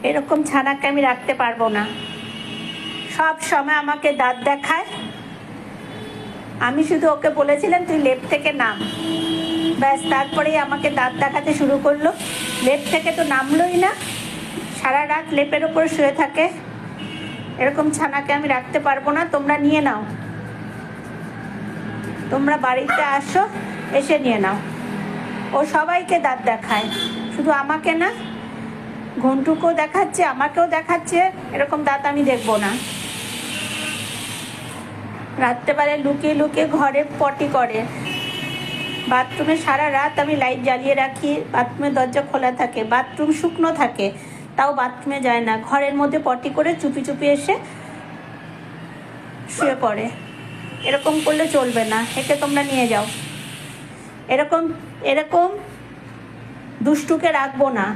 এরকম ছানাকে আমি রাখতে পারবো না। সব সময় আমাকে দাঁত দেখায়। আমি শুধু ওকে বলেছিলাম তুই লেপ থেকে নাম, ব্যাস তারপরেই আমাকে দাঁত দেখাতে শুরু করলো। লেপ থেকে তো নামলোই না, সারা রাত লেপের ওপর শুয়ে থাকে। এরকম ছানাকে আমি রাখতে পারবো না, তোমরা নিয়ে নাও। তোমরা বাড়িতে আসো, এসে নিয়ে নাও। ও সবাইকে দাঁত দেখায়, শুধু আমাকে না। ঘন্টুকেও দেখাচ্ছে, আমাকেও দেখাচ্ছে। এরকম দাঁত আমি দেখবো না। রাত্রেবেলায় লুকিয়ে লুকিয়ে ঘরে পটি করে। বাথরুমে সারা রাত আমি লাইট জ্বালিয়ে রাখি, বাথরুমের দরজা খোলা থাকে, বাথরুম শুকনো থাকে, তাও বাথরুমে যায় না। ঘরের মধ্যে পটি করে চুপি চুপি এসে শুয়ে পড়ে। এরকম করলে চলবে না, একে তোমরা নিয়ে যাও। এরকম এরকম দুষ্টুকে রাখবো না।